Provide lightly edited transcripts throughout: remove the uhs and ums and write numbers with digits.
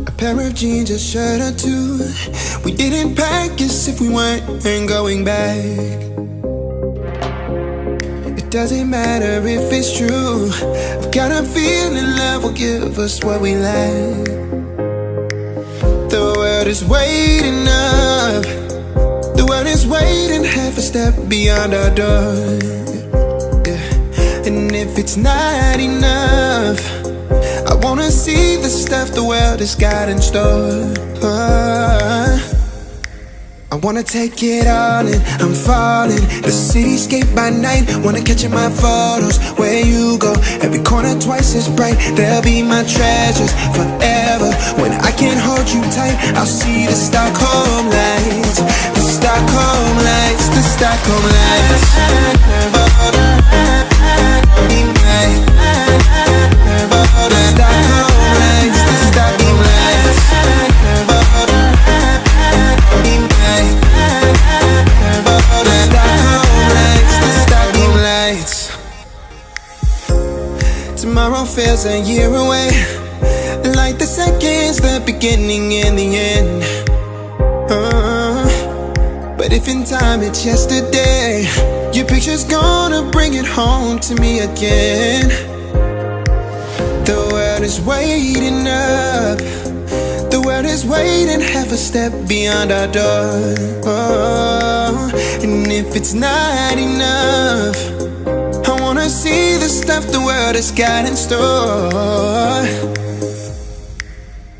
A pair of jeans, a shirt or two. We didn't pack as if we weren't going back. It doesn't matter if it's true. I've got a feeling love will give us what we lack. The world is waiting up. The world is waiting half a step beyond our door. Yeah. And if it's not enough, I wanna see the stuff the world has got in store. I wanna take it all in, I'm falling. The cityscape by night, wanna catch in my photos. Where you go, every corner twice as bright. They'll be my treasures forever. When I can't hold you tight, I'll see the Stockholm lights. The Stockholm lights, the Stockholm lights. Tomorrow feels a year away, like the seconds, the beginning and the end. But if in time it's yesterday, your picture's gonna bring it home to me again. The world is waiting up. The world is waiting half a step beyond our door. And if it's not enough, I wanna see the stuff the world has got in store.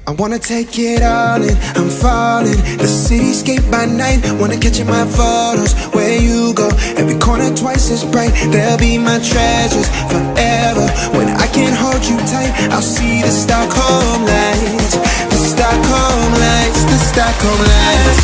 I wanna take it all in, I'm falling. The cityscape by night, wanna catch in my photos. Where you go, every corner twice as bright. They'll be my treasures forever. When I can't hold you tight, I'll see the Stockholm lights. The Stockholm lights, the Stockholm lights.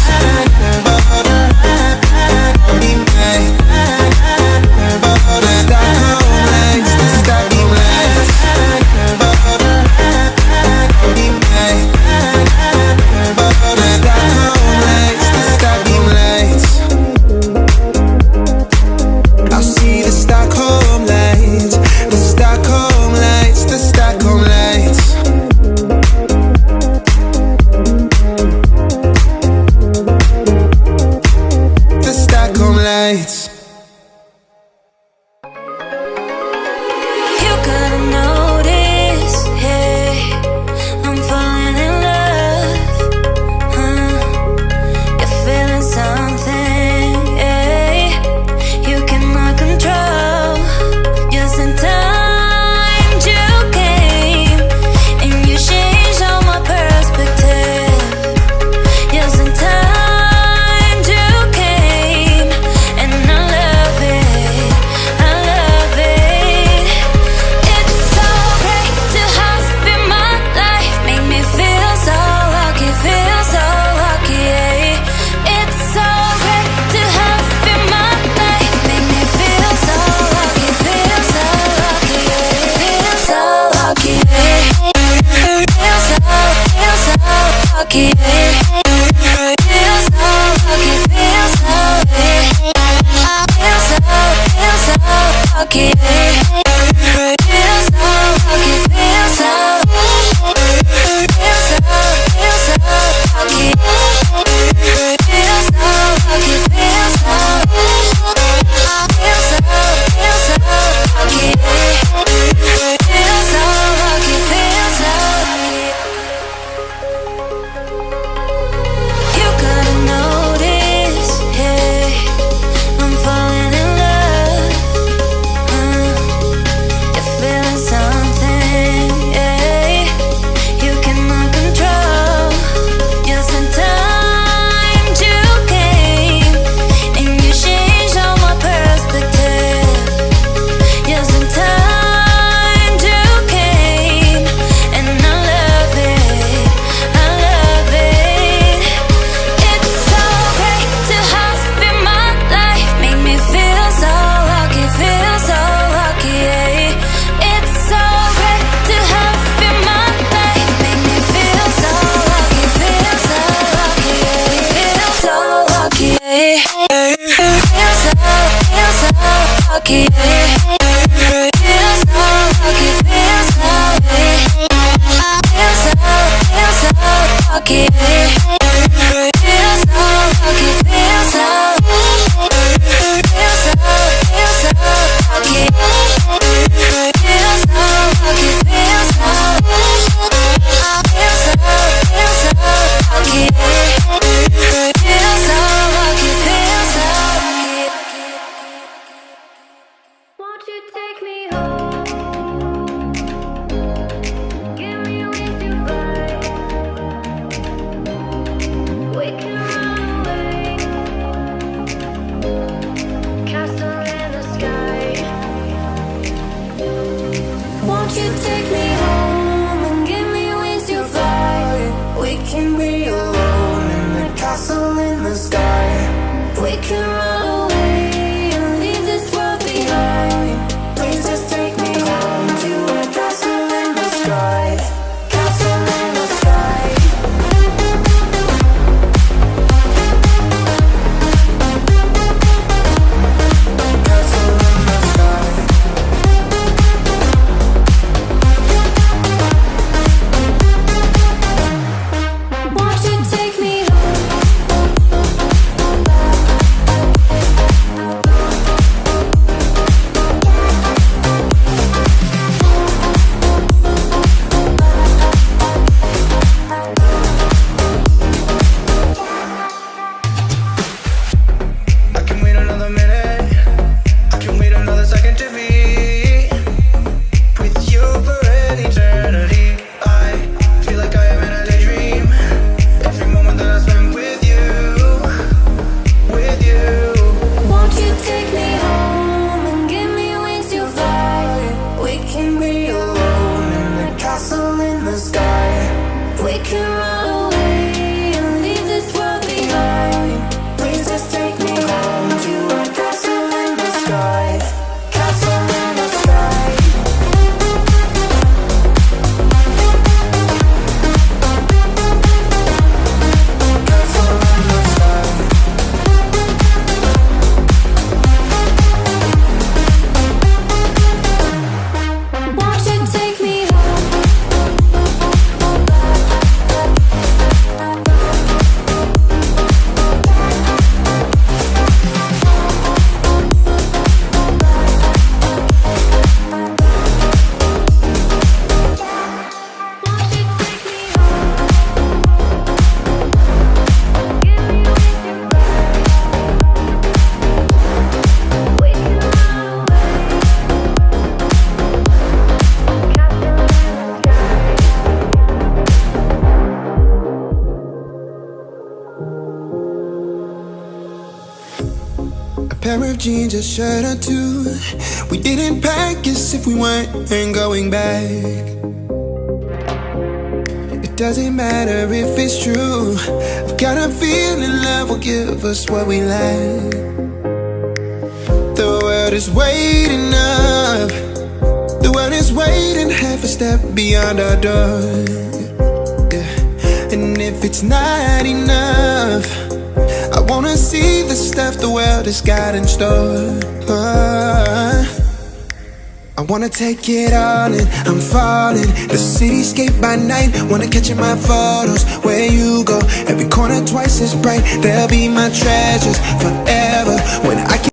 Feel so take me home and give me wings to fly? We can be alone in the castle in the sky. We can run away and leave this world behind. Please just take me home to a castle in the sky. Castle in the sky. Castle in the sky. Won't you take me I can wait another minute. I can wait another second to be with you for an eternity. I feel like I am in a daydream. Every moment that I spend with you, with you. Won't you take me home and give me wings to fly? We can be alone in the castle in the sky. We can run away and leave this world behind. Please just take me home to a castle in the sky. Castle in the sky. Castle in the sky. Won't you take me home? A pair of jeans, a shirt or two. We didn't pack as if we weren't going back. It doesn't matter if it's true. I've got a feeling love will give us what we lack. The world is waiting up. The world is waiting half a step beyond our door. Yeah. And if it's not enough, I wanna see the stuff the world has got in store. I wanna take it all in, I'm falling. The cityscape by night, wanna catch in my photos. Where you go, every corner twice as bright. They'll be my treasures forever when I can